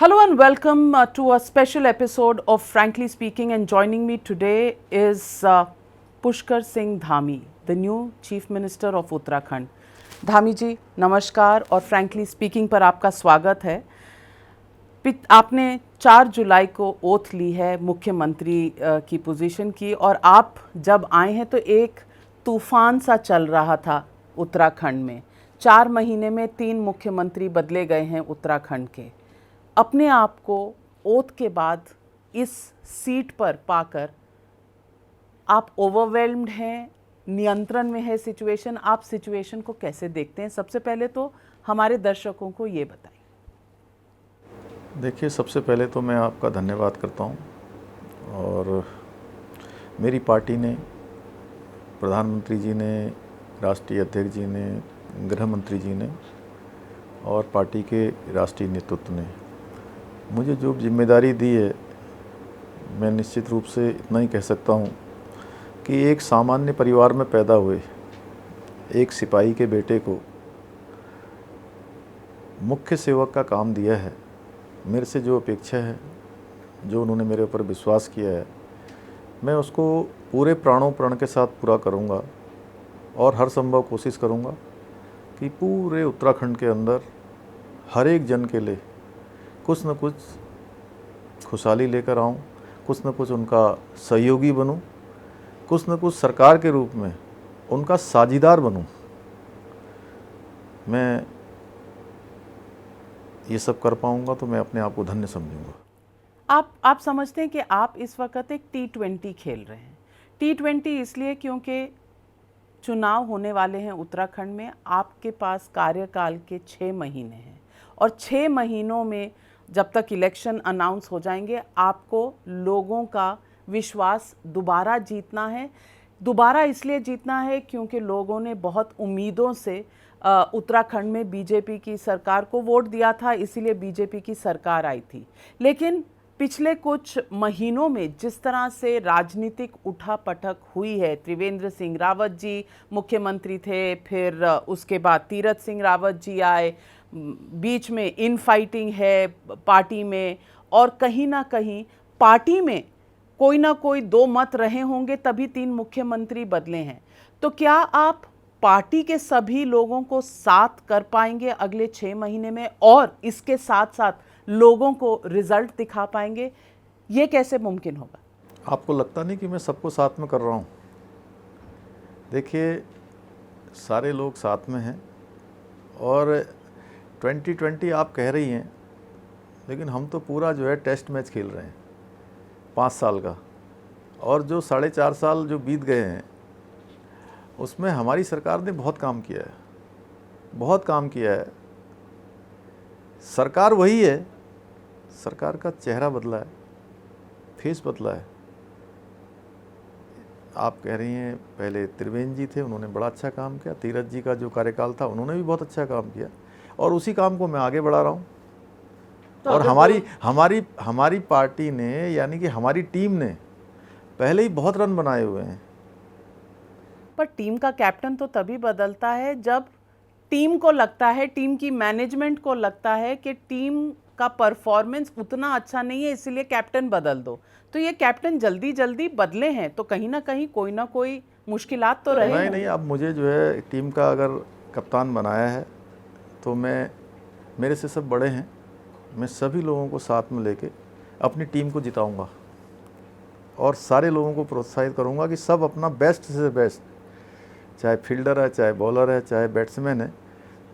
Hello and welcome to a special episode of Frankly Speaking, and joining me today is Pushkar Singh Dhami, the new Chief Minister of Uttarakhand. Dhami जी नमस्कार और frankly speaking पर आपका स्वागत है। आपने 4 जुलाई को oath ली है मुख्यमंत्री की पोजीशन की, और आप जब आए हैं तो एक तूफान सा चल रहा था उत्तराखंड में। 4 महीने में 3 मुख्यमंत्री बदले गए हैं उत्तराखंड के। अपने आप को ओथ के बाद इस सीट पर पाकर आप ओवरवेल्म्ड हैं, नियंत्रण में है सिचुएशन? आप सिचुएशन को कैसे देखते हैं? सबसे पहले तो हमारे दर्शकों को ये बताइए। देखिए, सबसे पहले तो मैं आपका धन्यवाद करता हूँ, और मेरी पार्टी ने, प्रधानमंत्री जी ने, राष्ट्रीय अध्यक्ष जी ने, गृह मंत्री जी ने और पार्टी के राष्ट्रीय नेतृत्व ने मुझे जो जिम्मेदारी दी है, मैं निश्चित रूप से इतना ही कह सकता हूँ कि एक सामान्य परिवार में पैदा हुए एक सिपाही के बेटे को मुख्य सेवक का काम दिया है। मेरे से जो अपेक्षा है, जो उन्होंने मेरे ऊपर विश्वास किया है, मैं उसको पूरे प्राणों प्रण के साथ पूरा करूँगा और हर संभव कोशिश करूँगा कि पूरे उत्तराखंड के अंदर हर एक जन के लिए कुछ न कुछ खुशहाली लेकर आऊँ, कुछ न कुछ उनका सहयोगी बनूँ, कुछ न कुछ सरकार के रूप में उनका साझीदार बनूँ। मैं ये सब कर पाऊँगा तो मैं अपने आप को धन्य समझूँगा। आप समझते हैं कि आप इस वक्त एक T20 खेल रहे हैं। T20 इसलिए क्योंकि चुनाव होने वाले हैं उत्तराखंड में। आपके पास कार्यकाल के 6 महीने हैं, और 6 महीनों में जब तक इलेक्शन अनाउंस हो जाएंगे, आपको लोगों का विश्वास दोबारा जीतना है। दोबारा इसलिए जीतना है क्योंकि लोगों ने बहुत उम्मीदों से उत्तराखंड में बीजेपी की सरकार को वोट दिया था, इसीलिए बीजेपी की सरकार आई थी। लेकिन पिछले कुछ महीनों में जिस तरह से राजनीतिक उठापटक हुई है, त्रिवेंद्र सिंह रावत जी मुख्यमंत्री थे, फिर उसके बाद तीरथ सिंह रावत जी आए, बीच में इन फाइटिंग है पार्टी में, और कहीं ना कहीं पार्टी में कोई ना कोई 2 मत रहे होंगे, तभी 3 मुख्यमंत्री बदले हैं। तो क्या आप पार्टी के सभी लोगों को साथ कर पाएंगे अगले 6 महीने में, और इसके साथ साथ लोगों को रिजल्ट दिखा पाएंगे? ये कैसे मुमकिन होगा? आपको लगता नहीं कि मैं सबको साथ में कर रहा हूँ? देखिए, सारे लोग साथ में हैं, और 2020 आप कह रही हैं, लेकिन हम तो पूरा जो है टेस्ट मैच खेल रहे हैं 5 साल का, और जो 4.5 साल जो बीत गए हैं उसमें हमारी सरकार ने बहुत काम किया है, बहुत काम किया है। सरकार वही है, सरकार का चेहरा बदला है, फेस बदला है। आप कह रही हैं पहले त्रिवेंद्र जी थे, उन्होंने बड़ा अच्छा काम किया। तीरथ जी का जो कार्यकाल था, उन्होंने भी बहुत अच्छा काम किया, और उसी काम को मैं आगे बढ़ा रहा हूँ। तो और हमारी पार्टी ने, यानी कि हमारी टीम ने पहले ही बहुत रन बनाए हुए हैं। पर टीम का कैप्टन तो तभी बदलता है जब टीम को लगता है, टीम की मैनेजमेंट को लगता है कि टीम का परफॉर्मेंस उतना अच्छा नहीं है, इसलिए कैप्टन बदल दो। तो ये कैप्टन जल्दी जल्दी बदले हैं, तो कहीं ना कोई मुश्किलात तो रहे। नहीं, अब मुझे जो है टीम का अगर कप्तान बनाया है तो मेरे से सब बड़े हैं, मैं सभी लोगों को साथ में लेके अपनी टीम को जिताऊंगा, और सारे लोगों को प्रोत्साहित करूंगा कि सब अपना बेस्ट से बेस्ट, चाहे फील्डर है, चाहे बॉलर है, चाहे बैट्समैन है,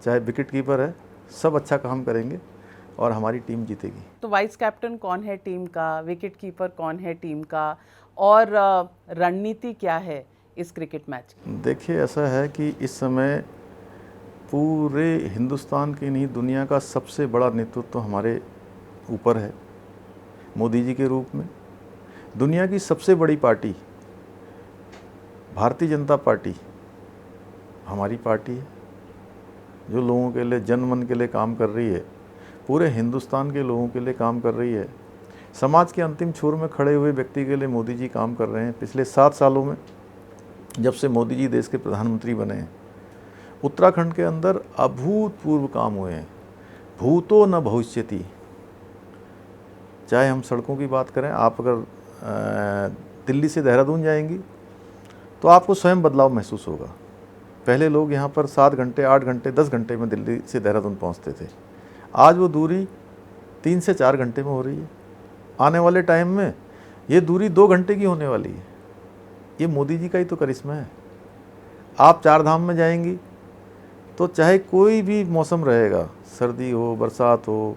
चाहे विकेट कीपर है, सब अच्छा काम करेंगे और हमारी टीम जीतेगी। तो वाइस कैप्टन कौन है टीम का, विकेट कीपर कौन है टीम का, और रणनीति क्या है इस क्रिकेट मैच की? देखिए, ऐसा है कि इस समय पूरे हिंदुस्तान की नहीं, दुनिया का सबसे बड़ा नेतृत्व तो हमारे ऊपर है, मोदी जी के रूप में। दुनिया की सबसे बड़ी पार्टी भारतीय जनता पार्टी हमारी पार्टी है, जो लोगों के लिए, जनमन के लिए काम कर रही है, पूरे हिंदुस्तान के लोगों के लिए काम कर रही है। समाज के अंतिम छोर में खड़े हुए व्यक्ति के लिए मोदी जी काम कर रहे हैं। पिछले 7 सालों में, जब से मोदी जी देश के प्रधानमंत्री बने हैं, उत्तराखंड के अंदर अभूतपूर्व काम हुए हैं। भूतो न भविष्यति, चाहे हम सड़कों की बात करें, आप अगर दिल्ली से देहरादून जाएंगी तो आपको स्वयं बदलाव महसूस होगा। पहले लोग यहाँ पर 7 घंटे, 8 घंटे, 10 घंटे में दिल्ली से देहरादून पहुँचते थे। आज वो दूरी 3 से 4 घंटे में हो रही है। आने वाले टाइम में ये दूरी 2 घंटे की होने वाली है। ये मोदी जी का ही तो करिश्मा है। आप 4 धाम में जाएंगी तो चाहे कोई भी मौसम रहेगा, सर्दी हो, बरसात हो,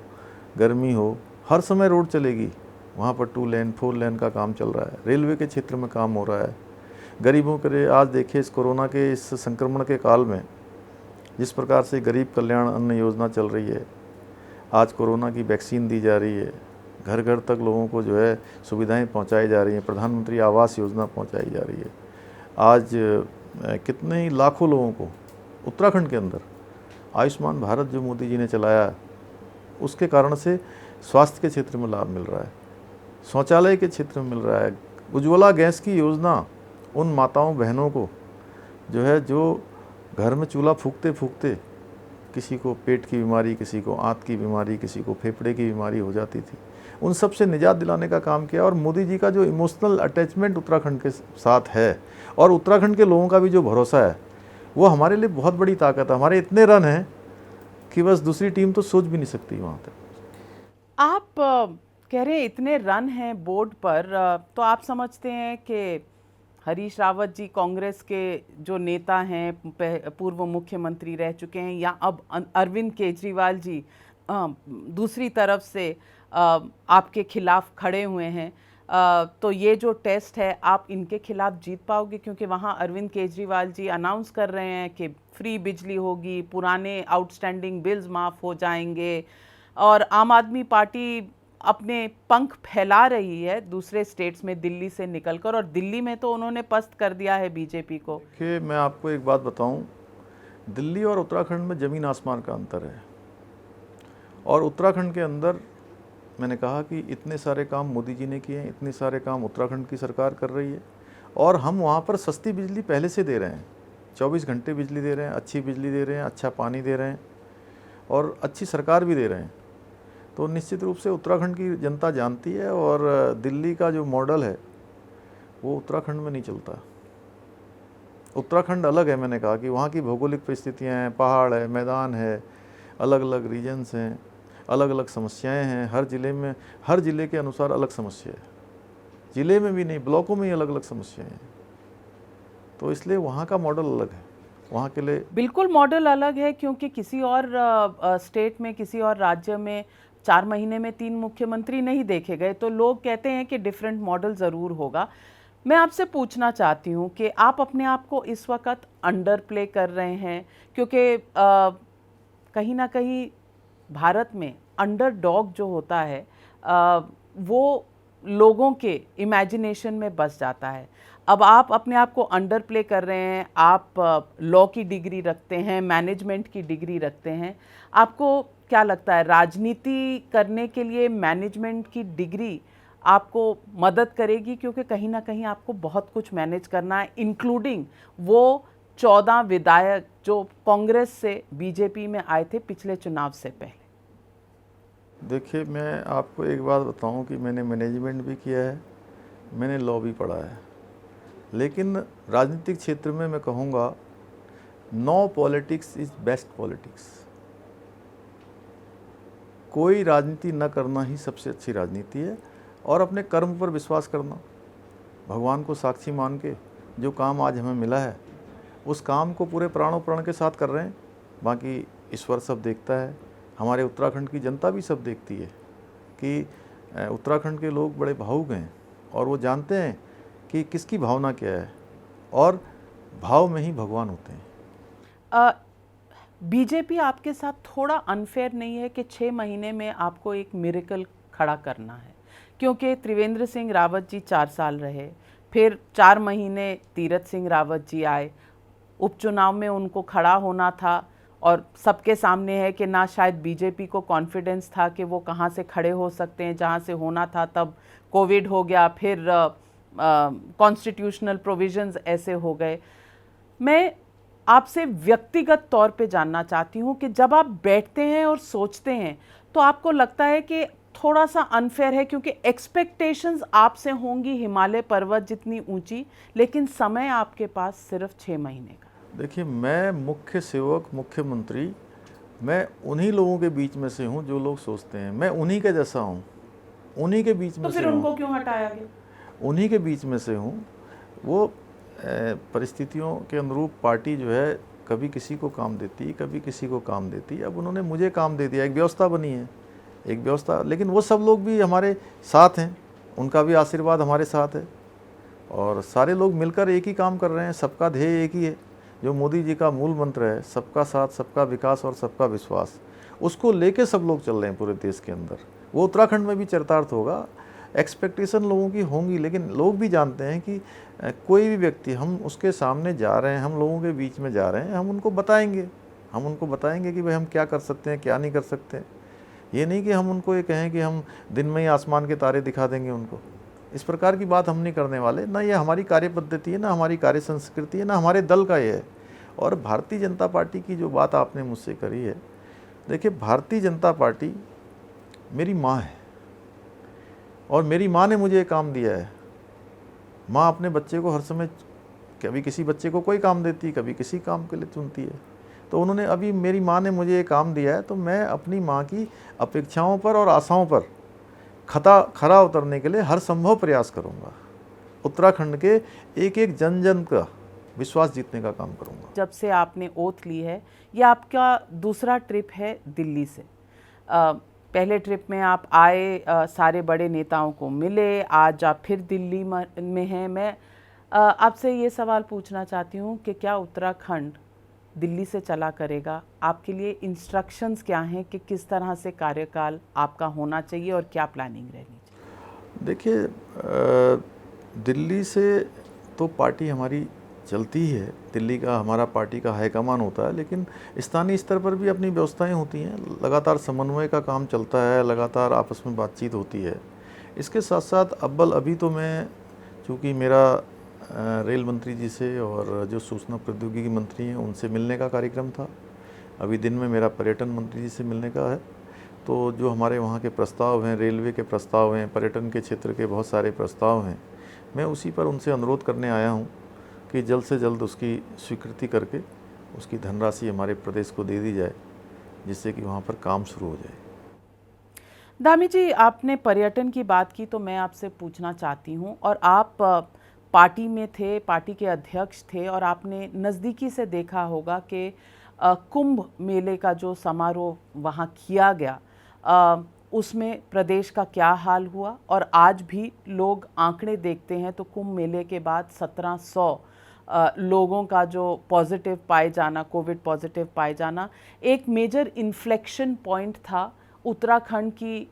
गर्मी हो, हर समय रोड चलेगी। वहाँ पर 2 लेन 4 लेन का काम चल रहा है। रेलवे के क्षेत्र में काम हो रहा है। गरीबों के लिए आज देखिए, इस कोरोना के इस संक्रमण के काल में जिस प्रकार से गरीब कल्याण अन्न योजना चल रही है, आज कोरोना की वैक्सीन दी जा रही है, घर घर तक लोगों को जो है सुविधाएं पहुंचाई जा रही हैं, प्रधानमंत्री आवास योजना पहुंचाई जा रही है। आज कितने ही लाखों लोगों को उत्तराखंड के अंदर आयुष्मान भारत जो मोदी जी ने चलाया, उसके कारण से स्वास्थ्य के क्षेत्र में लाभ मिल रहा है, शौचालय के क्षेत्र में मिल रहा है। उज्ज्वला गैस की योजना उन माताओं बहनों को जो है, जो घर में चूल्हा फूंकते फूंकते किसी को पेट की बीमारी, किसी को आंत की बीमारी, किसी को फेफड़े की बीमारी हो जाती थी, उन सब से निजात दिलाने का काम किया। और मोदी जी का जो इमोशनल अटैचमेंट उत्तराखंड के साथ है और उत्तराखंड के लोगों का भी जो भरोसा है, वो हमारे लिए बहुत बड़ी ताकत है। हमारे इतने रन हैं कि बस दूसरी टीम तो सोच भी नहीं सकती वहाँ तक। आप कह रहे हैं इतने रन हैं बोर्ड पर, तो आप समझते हैं कि हरीश रावत जी कांग्रेस के जो नेता हैं, पूर्व मुख्यमंत्री रह चुके हैं, या अब अरविंद केजरीवाल जी दूसरी तरफ से आपके खिलाफ खड़े हुए हैं, तो ये जो टेस्ट है आप इनके खिलाफ जीत पाओगे? क्योंकि वहाँ अरविंद केजरीवाल जी अनाउंस कर रहे हैं कि फ्री बिजली होगी, पुराने आउटस्टैंडिंग बिल्स माफ़ हो जाएंगे, और आम आदमी पार्टी अपने पंख फैला रही है दूसरे स्टेट्स में दिल्ली से निकलकर, और दिल्ली में तो उन्होंने पस्त कर दिया है बीजेपी को। देखिए, मैं आपको एक बात बताऊं, दिल्ली और उत्तराखंड में ज़मीन आसमान का अंतर है। और उत्तराखंड के अंदर मैंने कहा कि इतने सारे काम मोदी जी ने किए हैं, इतने सारे काम उत्तराखंड की सरकार कर रही है, और हम वहाँ पर सस्ती बिजली पहले से दे रहे हैं। 24 घंटे बिजली दे रहे हैं, अच्छी बिजली दे रहे हैं, अच्छा पानी दे रहे हैं, और अच्छी सरकार भी दे रहे हैं। तो निश्चित रूप से उत्तराखंड की जनता जानती है, और दिल्ली का जो मॉडल है वो उत्तराखंड में नहीं चलता। उत्तराखंड अलग है। मैंने कहा कि वहाँ की भौगोलिक परिस्थितियाँ हैं, पहाड़ है, मैदान है, अलग अलग रीजन्स हैं, अलग अलग समस्याएं हैं। हर ज़िले के अनुसार अलग समस्या है। ज़िले में भी नहीं, ब्लॉकों में ही अलग अलग समस्याएं हैं। तो इसलिए वहाँ का मॉडल अलग है, वहाँ के लिए बिल्कुल मॉडल अलग है। क्योंकि किसी और स्टेट में, किसी और राज्य में 4 महीने में 3 मुख्यमंत्री नहीं देखे गए, तो लोग कहते हैं कि डिफरेंट मॉडल ज़रूर होगा। मैं आपसे पूछना चाहती हूँ कि आप अपने आप को इस वक्त अंडर प्ले कर रहे हैं, क्योंकि कहीं ना कहीं भारत में अंडरडॉग जो होता है वो लोगों के इमेजिनेशन में बस जाता है। अब आप अपने आप को अंडर प्ले कर रहे हैं। आप लॉ की डिग्री रखते हैं, मैनेजमेंट की डिग्री रखते हैं। आपको क्या लगता है, राजनीति करने के लिए मैनेजमेंट की डिग्री आपको मदद करेगी? क्योंकि कहीं ना कहीं आपको बहुत कुछ मैनेज करना है, इंक्लूडिंग वो 14 विधायक जो कांग्रेस से बीजेपी में आए थे पिछले चुनाव से पहले। देखिए, मैं आपको एक बात बताऊं कि मैंने मैनेजमेंट भी किया है, मैंने लॉ भी पढ़ा है, लेकिन राजनीतिक क्षेत्र में मैं कहूँगा no politics is best politics. कोई राजनीति न करना ही सबसे अच्छी राजनीति है, और अपने कर्म पर विश्वास करना, भगवान को साक्षी मान के जो काम आज हमें मिला है उस काम को पूरे प्राणों प्राण के साथ कर रहे हैं। बाकी ईश्वर सब देखता है, हमारे उत्तराखंड की जनता भी सब देखती है कि उत्तराखंड के लोग बड़े भावुक हैं, और वो जानते हैं कि किसकी भावना क्या है, और भाव में ही भगवान होते हैं। बीजेपी आपके साथ थोड़ा अनफेयर नहीं है कि 6 महीने में आपको एक मिरेकल खड़ा करना है? क्योंकि त्रिवेंद्र सिंह रावत जी 4 साल रहे, फिर 4 महीने तीरथ सिंह रावत जी आए, उपचुनाव में उनको खड़ा होना था, और सबके सामने है कि ना शायद बीजेपी को कॉन्फिडेंस था कि वो कहाँ से खड़े हो सकते हैं, जहाँ से होना था तब कोविड हो गया, फिर कॉन्स्टिट्यूशनल प्रोविजंस ऐसे हो गए। मैं आपसे व्यक्तिगत तौर पे जानना चाहती हूँ कि जब आप बैठते हैं और सोचते हैं तो आपको लगता है कि थोड़ा सा अनफेयर है क्योंकि एक्सपेक्टेशंस आपसे होंगी हिमालय पर्वत जितनी ऊंची, लेकिन समय आपके पास सिर्फ 6 महीने का। देखिए, मैं मुख्य सेवक, मुख्यमंत्री, मैं उन्हीं लोगों के बीच में से हूं जो लोग सोचते हैं मैं उन्हीं के जैसा हूं, उन्हीं के बीच में तो से फिर हूं, उनको क्यों हटाया गया? उन्हीं के बीच में से हूं। वो परिस्थितियों के अनुरूप पार्टी जो है कभी किसी को काम देती, कभी किसी को काम देती। अब उन्होंने मुझे काम दे दिया, एक व्यवस्था बनी है, एक व्यवस्था। लेकिन वो सब लोग भी हमारे साथ हैं, उनका भी आशीर्वाद हमारे साथ है और सारे लोग मिलकर एक ही काम कर रहे हैं। सबका ध्येय एक ही है, जो मोदी जी का मूल मंत्र है, सबका साथ, सबका विकास और सबका विश्वास। उसको लेके सब लोग चल रहे हैं पूरे देश के अंदर। वो उत्तराखंड में भी चरितार्थ होगा। एक्सपेक्टेशन लोगों की होंगी, लेकिन लोग भी जानते हैं कि कोई भी व्यक्ति, हम उसके सामने जा रहे हैं, हम लोगों के बीच में जा रहे हैं, हम उनको बताएंगे कि भाई हम क्या कर सकते हैं, क्या नहीं कर सकते। ये नहीं कि हम उनको ये कहें कि हम दिन में ही आसमान के तारे दिखा देंगे उनको। इस प्रकार की बात हम नहीं करने वाले। ना ये हमारी कार्य पद्धति है, ना हमारी कार्य संस्कृति है, ना हमारे दल का ये है। और भारतीय जनता पार्टी की जो बात आपने मुझसे करी है, देखिए, भारतीय जनता पार्टी मेरी माँ है और मेरी माँ ने मुझे ये काम दिया है। माँ अपने बच्चे को हर समय, कभी किसी बच्चे को कोई काम देती, कभी किसी काम के लिए चुनती है। तो उन्होंने, अभी मेरी माँ ने मुझे ये काम दिया है, तो मैं अपनी माँ की अपेक्षाओं पर और आशाओं पर खरा उतरने के लिए हर संभव प्रयास करूँगा। उत्तराखंड के एक एक जन जन का विश्वास जीतने का काम करूँगा। जब से आपने ओथ ली है, ये आपका दूसरा ट्रिप है दिल्ली से। पहले ट्रिप में आप आए, सारे बड़े नेताओं को मिले, आज आप फिर दिल्ली में हैं। मैं आपसे ये सवाल पूछना चाहती हूँ कि क्या उत्तराखंड दिल्ली से चला करेगा? आपके लिए इंस्ट्रक्शंस क्या हैं कि किस तरह से कार्यकाल आपका होना चाहिए और क्या प्लानिंग रहनी चाहिए? देखिए, दिल्ली से तो पार्टी हमारी चलती ही है, दिल्ली का हमारा पार्टी का हाईकमान होता है, लेकिन स्थानीय स्तर पर भी अपनी व्यवस्थाएं होती हैं। लगातार समन्वय का काम चलता है, लगातार आपस में बातचीत होती है। इसके साथ साथ अभी तो मैं, चूँकि मेरा रेल मंत्री जी से और जो सूचना प्रौद्योगिकी मंत्री हैं उनसे मिलने का कार्यक्रम था। अभी दिन में मेरा पर्यटन मंत्री जी से मिलने का है। तो जो हमारे वहाँ के प्रस्ताव हैं, रेलवे के प्रस्ताव हैं, पर्यटन के क्षेत्र के बहुत सारे प्रस्ताव हैं, मैं उसी पर उनसे अनुरोध करने आया हूँ कि जल्द से जल्द उसकी स्वीकृति करके उसकी धनराशि हमारे प्रदेश को दे दी जाए, जिससे कि वहाँ पर काम शुरू हो जाए। दामी जी, आपने पर्यटन की बात की तो मैं आपसे पूछना चाहती हूँ, और आप पार्टी में थे, पार्टी के अध्यक्ष थे, और आपने नज़दीकी से देखा होगा कि कुंभ मेले का जो समारोह वहाँ किया गया, उसमें प्रदेश का क्या हाल हुआ। और आज भी लोग आंकड़े देखते हैं तो कुंभ मेले के बाद 1700 लोगों का जो पॉजिटिव पाए जाना, कोविड पॉजिटिव पाए जाना, एक मेजर इन्फ्लेक्शन पॉइंट था उत्तराखंड की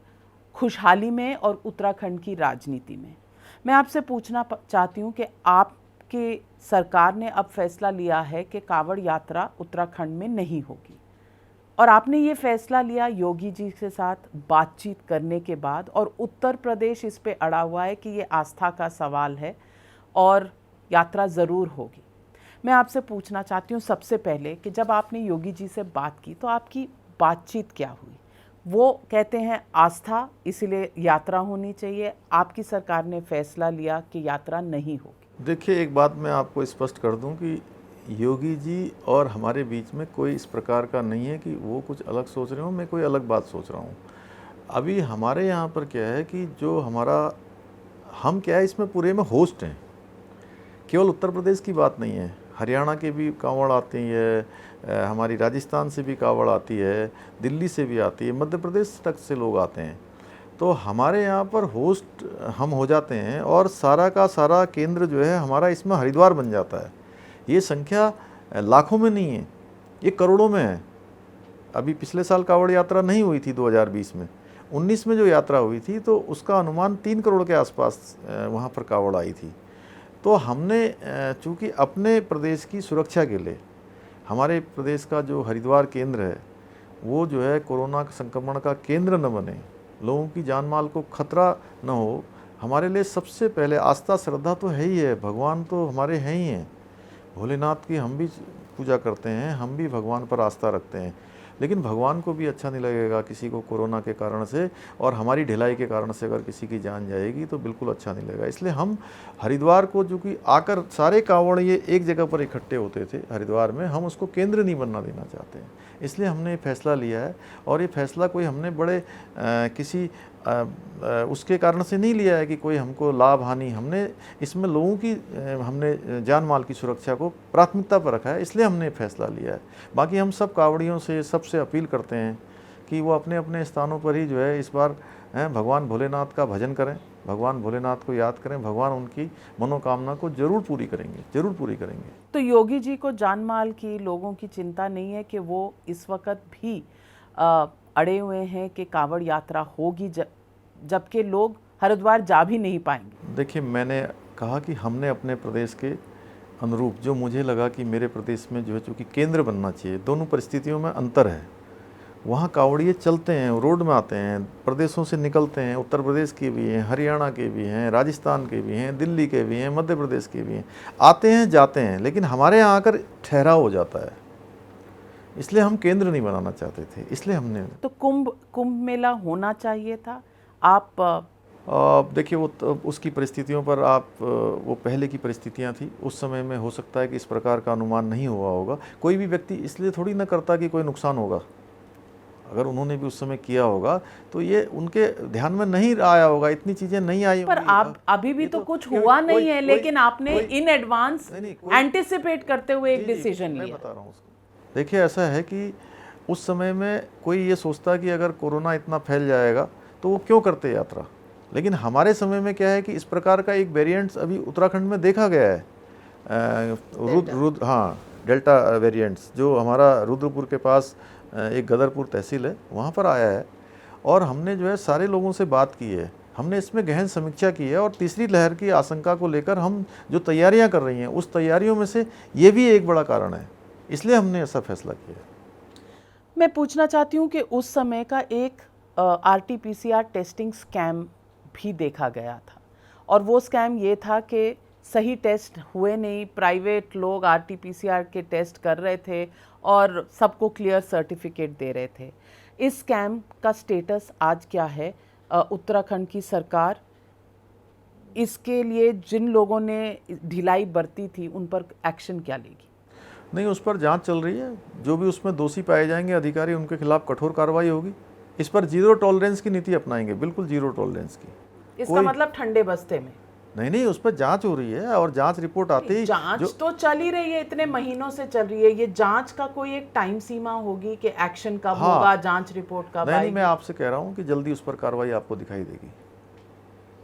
खुशहाली में और उत्तराखंड की राजनीति में। मैं आपसे पूछना चाहती हूँ कि आपके सरकार ने अब फैसला लिया है कि कांवड़ यात्रा उत्तराखंड में नहीं होगी, और आपने ये फैसला लिया योगी जी के साथ बातचीत करने के बाद, और उत्तर प्रदेश इस पे अड़ा हुआ है कि ये आस्था का सवाल है और यात्रा ज़रूर होगी। मैं आपसे पूछना चाहती हूँ सबसे पहले कि जब आपने योगी जी से बात की तो आपकी बातचीत क्या हुई? वो कहते हैं आस्था, इसलिए यात्रा होनी चाहिए। आपकी सरकार ने फैसला लिया कि यात्रा नहीं होगी। देखिए, एक बात मैं आपको स्पष्ट कर दूं कि योगी जी और हमारे बीच में कोई इस प्रकार का नहीं है कि वो कुछ अलग सोच रहे हो, मैं कोई अलग बात सोच रहा हूँ। अभी हमारे यहाँ पर क्या है कि जो हम क्या है, इसमें पूरे में होस्ट हैं। केवल उत्तर प्रदेश की बात नहीं है, हरियाणा के भी कांवड़ आती है, हमारी राजस्थान से भी कांवड़ आती है, दिल्ली से भी आती है, मध्य प्रदेश तक से लोग आते हैं। तो हमारे यहाँ पर होस्ट हम हो जाते हैं और सारा का सारा केंद्र जो है हमारा इसमें हरिद्वार बन जाता है। ये संख्या लाखों में नहीं है, ये करोड़ों में है। अभी पिछले साल कांवड़ यात्रा नहीं हुई थी 2020 में, 19 में जो यात्रा हुई थी तो उसका अनुमान 3 करोड़ के आसपास वहाँ पर कांवड़ आई थी। तो हमने चूँकि अपने प्रदेश की सुरक्षा के लिए, हमारे प्रदेश का जो हरिद्वार केंद्र है वो जो है कोरोना संक्रमण का केंद्र न बने, लोगों की जान माल को खतरा न हो, हमारे लिए सबसे पहले आस्था श्रद्धा तो है ही है, भगवान तो हमारे हैं ही हैं, भोलेनाथ की हम भी पूजा करते हैं, हम भी भगवान पर आस्था रखते हैं। लेकिन भगवान को भी अच्छा नहीं लगेगा किसी को कोरोना के कारण से और हमारी ढिलाई के कारण से अगर किसी की जान जाएगी तो बिल्कुल अच्छा नहीं लगेगा। इसलिए हम हरिद्वार को, जो कि आकर सारे कांवड़ ये एक जगह पर इकट्ठे होते थे हरिद्वार में, हम उसको केंद्र नहीं बनना देना चाहते हैं। इसलिए हमने ये फैसला लिया है और ये फैसला कोई हमने बड़े किसी उसके कारण से नहीं लिया है कि कोई हमको लाभ हानि, हमने इसमें लोगों की हमने जान माल की सुरक्षा को प्राथमिकता पर रखा है, इसलिए हमने फैसला लिया है। बाकी हम सब कावड़ियों से सबसे अपील करते हैं कि वो अपने अपने स्थानों पर ही जो है इस बार भगवान भोलेनाथ का भजन करें, भगवान भोलेनाथ को याद करें, भगवान उनकी मनोकामना को जरूर पूरी करेंगे, जरूर पूरी करेंगे। तो योगी जी को जान माल की, लोगों की चिंता नहीं है कि वो इस वक्त भी अड़े हुए हैं कि कांवड़ यात्रा होगी जबकि लोग हरिद्वार जा भी नहीं पाएंगे? देखिए, मैंने कहा कि हमने अपने प्रदेश के अनुरूप, जो मुझे लगा कि मेरे प्रदेश में जो है चूँकि केंद्र बनना चाहिए, दोनों परिस्थितियों में अंतर है। वहाँ कावड़िए चलते हैं, रोड में आते हैं, प्रदेशों से निकलते हैं, उत्तर प्रदेश के भी हैं, हरियाणा के भी हैं, राजस्थान के भी हैं, दिल्ली के भी हैं, मध्य प्रदेश के भी हैं, आते हैं जाते हैं, लेकिन हमारे यहाँ आकर ठहराव हो जाता है। इसलिए हम केंद्र नहीं बनाना चाहते थे, इसलिए हमने तो कुंभ मेला होना चाहिए था। आप देखिए, वो उसकी परिस्थितियों पर आप वो पहले की परिस्थितियां थी, उस समय में हो सकता है कि इस प्रकार का अनुमान नहीं हुआ होगा। कोई भी व्यक्ति इसलिए थोड़ी ना करता कि कोई नुकसान होगा। अगर उन्होंने भी उस समय किया होगा तो ये उनके ध्यान में नहीं आया होगा, इतनी चीजें नहीं आई पर आप अभी भी तो कुछ हुआ नहीं है, लेकिन आपने इन एडवांस एंटिसिपेट करते हुए एक डिसीजन लिया। मैं बता रहा हूँ उसको। देखिए, ऐसा है कि उस समय में कोई ये सोचता कि अगर कोरोना इतना फैल जाएगा तो वो क्यों करते यात्रा, लेकिन हमारे समय में क्या है कि इस प्रकार का एक वेरिएंट्स अभी उत्तराखंड में देखा गया है। हाँ, डेल्टा वेरिएंट्स, जो हमारा रुद्रपुर के पास एक गदरपुर तहसील है, वहाँ पर आया है। और हमने जो है सारे लोगों से बात की है, हमने इसमें गहन समीक्षा की है और तीसरी लहर की आशंका को लेकर हम जो तैयारियाँ कर रही हैं, उस तैयारियों में से ये भी एक बड़ा कारण है, इसलिए हमने ऐसा फैसला किया। मैं पूछना चाहती हूँ कि उस समय का एक RT-PCR टेस्टिंग स्कैम भी देखा गया था और वो स्कैम ये था कि सही टेस्ट हुए नहीं, प्राइवेट लोग RT-PCR के टेस्ट कर रहे थे और सबको क्लियर सर्टिफिकेट दे रहे थे। इस स्कैम का स्टेटस आज क्या है? उत्तराखंड की सरकार इसके लिए जिन लोगों ने ढिलाई बरती थी उन पर एक्शन क्या लेगी? नहीं, उस पर जांच चल रही है। जो भी उसमें दोषी पाए जाएंगे अधिकारी, उनके खिलाफ कठोर कार्रवाई होगी। इस पर जीरो टॉलरेंस की नीति अपनाएंगे, बिल्कुल जीरो टॉलरेंस की। इसका मतलब ठंडे बस्ते में? नहीं, उस पर जांच हो रही है और जांच रिपोर्ट आते ही जांच तो चल ही रही है, इतने महीनों से चल रही है। ये जांच का कोई एक टाइम सीमा होगी कि एक्शन कब होगा, जांच रिपोर्ट कब आएगी? नहीं, मैं आपसे कह रहा हूँ कि जल्दी उस पर कार्रवाई आपको दिखाई देगी,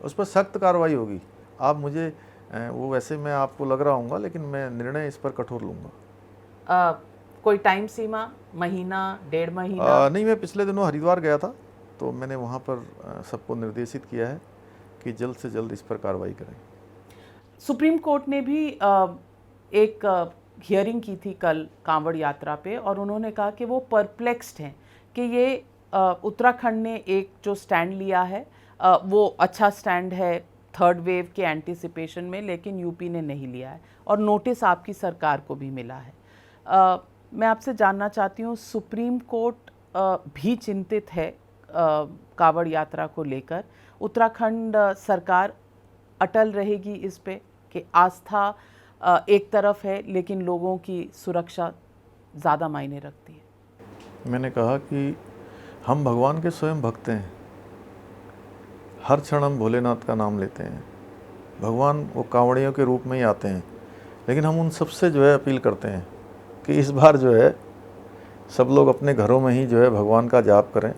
उस पर सख्त कार्रवाई होगी। आप मुझे वो वैसे मैं आपको लग रहा हूँगा, लेकिन मैं निर्णय इस पर कठोर लूँगा। कोई टाइम सीमा, महीना, 1.5 महीना? नहीं, मैं पिछले दिनों हरिद्वार गया था तो मैंने वहाँ पर सबको निर्देशित किया है कि जल्द से जल्द इस पर कार्रवाई करें। सुप्रीम कोर्ट ने भी एक हियरिंग की थी कल कांवड़ यात्रा पे और उन्होंने कहा कि वो परप्लेक्स्ड हैं कि ये उत्तराखंड ने एक जो स्टैंड लिया है वो अच्छा स्टैंड है थर्ड वेव के एंटिसिपेशन में, लेकिन यूपी ने नहीं लिया है और नोटिस आपकी सरकार को भी मिला है। मैं आपसे जानना चाहती हूँ, सुप्रीम कोर्ट भी चिंतित है कांवड़ यात्रा को लेकर। उत्तराखंड सरकार अटल रहेगी इस पे कि आस्था एक तरफ है लेकिन लोगों की सुरक्षा ज़्यादा मायने रखती है? मैंने कहा कि हम भगवान के स्वयं भक्त हैं, हर क्षण हम भोलेनाथ का नाम लेते हैं। भगवान वो कांवड़ियों के रूप में ही आते हैं, लेकिन हम उन सबसे जो है अपील करते हैं कि इस बार जो है सब लोग अपने घरों में ही जो है भगवान का जाप करें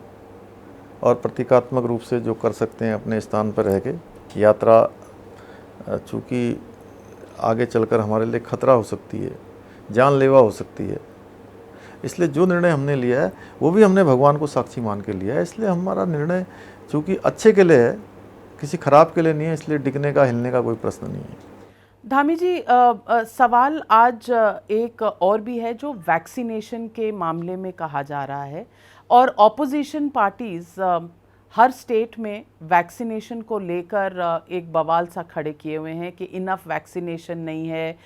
और प्रतीकात्मक रूप से जो कर सकते हैं अपने स्थान पर रह के। यात्रा चूँकि आगे चलकर हमारे लिए खतरा हो सकती है, जानलेवा हो सकती है, इसलिए जो निर्णय हमने लिया है वो भी हमने भगवान को साक्षी मान के लिया है। इसलिए हमारा निर्णय चूँकि अच्छे के लिए है, किसी खराब के लिए नहीं है, इसलिए डिगने का हिलने का कोई प्रश्न नहीं है। धामी जी, सवाल आज एक और भी है जो वैक्सीनेशन के मामले में कहा जा रहा है और ऑपोजिशन पार्टीज़ हर स्टेट में वैक्सीनेशन को लेकर एक बवाल सा खड़े किए हुए हैं कि इनफ वैक्सीनेशन नहीं है,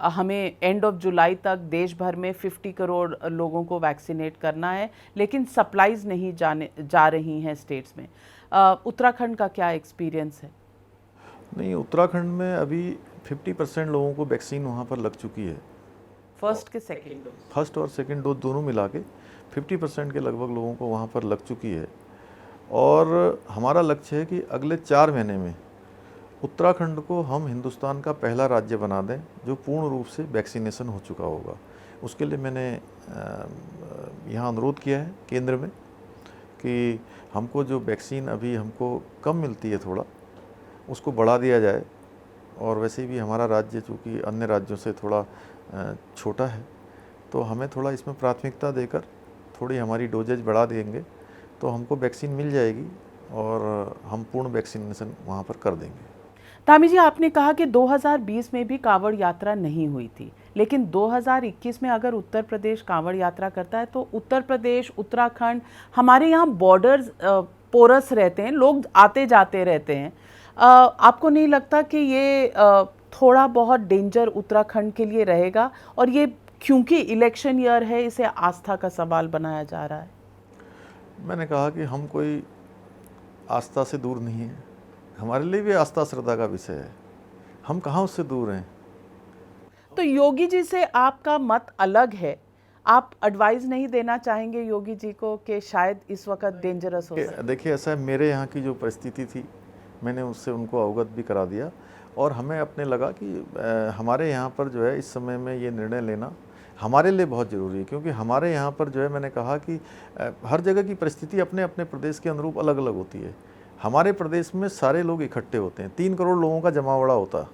हमें एंड ऑफ जुलाई तक देश भर में 50 करोड़ लोगों को वैक्सीनेट करना है, लेकिन सप्लाईज नहीं जा रही हैं स्टेट्स में। उत्तराखंड का क्या एक्सपीरियंस है? नहीं, उत्तराखंड में अभी 50% लोगों को वैक्सीन वहाँ पर लग चुकी है। फर्स्ट के सेकेंड डोज? फर्स्ट और सेकेंड डोज दोनों मिला के 50% के लगभग लोगों को वहाँ पर लग चुकी है। और हमारा लक्ष्य है कि अगले 4 महीने में उत्तराखंड को हम हिंदुस्तान का पहला राज्य बना दें जो पूर्ण रूप से वैक्सीनेशन हो चुका होगा। उसके लिए मैंने यहाँ अनुरोध किया है केंद्र में कि हमको जो वैक्सीन अभी हमको कम मिलती है थोड़ा, उसको बढ़ा दिया जाए। और वैसे भी हमारा राज्य चूँकि अन्य राज्यों से थोड़ा छोटा है, तो हमें थोड़ा इसमें प्राथमिकता देकर थोड़ी हमारी डोजेज बढ़ा देंगे तो हमको वैक्सीन मिल जाएगी और हम पूर्ण वैक्सीनेशन वहाँ पर कर देंगे। धामी जी, आपने कहा कि 2020 में भी कांवड़ यात्रा नहीं हुई थी, लेकिन 2021 में अगर उत्तर प्रदेश कांवड़ यात्रा करता है तो उत्तर प्रदेश, उत्तराखंड, हमारे यहाँ बॉर्डर्स पोरस रहते हैं, लोग आते जाते रहते हैं। आपको नहीं लगता कि ये थोड़ा बहुत डेंजर उत्तराखंड के लिए रहेगा? और ये क्योंकि इलेक्शन ईयर है, इसे आस्था का सवाल बनाया जा रहा है। मैंने कहा कि हम कोई आस्था से दूर नहीं है, हमारे लिए भी आस्था श्रद्धा का विषय है, हम कहाँ उससे दूर हैं। तो योगी जी से आपका मत अलग है, आप एडवाइस नहीं देना चाहेंगे योगी जी को कि शायद इस वक्त डेंजरस हो सकता है? देखिए, ऐसा है, मेरे यहाँ की जो परिस्थिति थी मैंने उससे उनको अवगत भी करा दिया और हमें अपने लगा कि हमारे यहाँ पर जो है इस समय में ये निर्णय लेना हमारे लिए बहुत ज़रूरी है, क्योंकि हमारे यहाँ पर जो है मैंने कहा कि हर जगह की परिस्थिति अपने अपने प्रदेश के अनुरूप अलग अलग होती है। हमारे प्रदेश में सारे लोग इकट्ठे होते हैं, 3 करोड़ लोगों का जमावड़ा होता,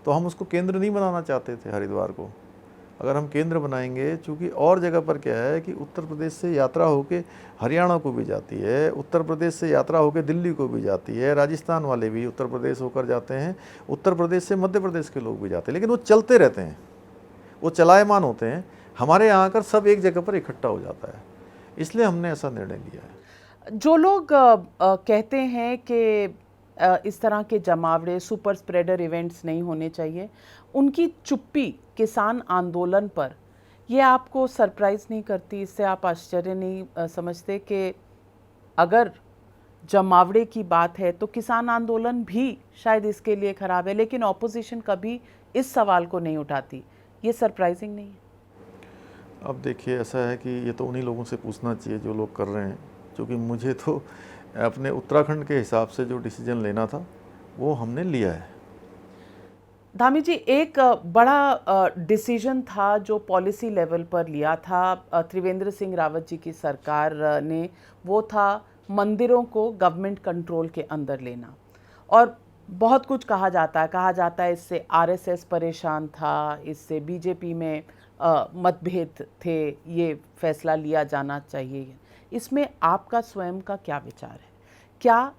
तो हम उसको केंद्र नहीं बनाना चाहते थे हरिद्वार को। अगर हम केंद्र बनाएंगे, चूँकि और जगह पर क्या है कि उत्तर प्रदेश से यात्रा होकर हरियाणा को भी जाती है, उत्तर प्रदेश से यात्रा होकर दिल्ली को भी जाती है, राजस्थान वाले भी उत्तर प्रदेश होकर जाते हैं, उत्तर प्रदेश से मध्य प्रदेश के लोग भी जाते हैं, लेकिन वो चलते रहते हैं, वो चलायमान होते हैं। हमारे यहाँ आकर सब एक जगह पर इकट्ठा हो जाता है, इसलिए हमने ऐसा निर्णय लिया है। जो लोग कहते हैं कि इस तरह के जमावड़े, सुपर स्प्रेडर इवेंट्स नहीं होने चाहिए, उनकी चुप्पी किसान आंदोलन पर, ये आपको सरप्राइज नहीं करती? इससे आप आश्चर्य नहीं समझते कि अगर जमावड़े की बात है तो किसान आंदोलन भी शायद इसके लिए खराब है, लेकिन ऑपोजिशन कभी इस सवाल को नहीं उठाती? ये सरप्राइजिंग नहीं है? अब देखिए, ऐसा है कि ये तो उन्हीं लोगों से पूछना चाहिए जो लोग कर रहे हैं, क्योंकि मुझे तो अपने उत्तराखंड के हिसाब से जो डिसीजन लेना था वो हमने लिया है। धामी जी, एक बड़ा डिसीजन था जो पॉलिसी लेवल पर लिया था त्रिवेंद्र सिंह रावत जी की सरकार ने, वो था मंदिरों को गवर्नमेंट कंट्रोल के अंदर लेना। और बहुत कुछ कहा जाता है इससे आरएसएस परेशान था, इससे बीजेपी में मतभेद थे, ये फैसला लिया जाना चाहिए। इसमें आपका स्वयं का क्या विचार है? क्या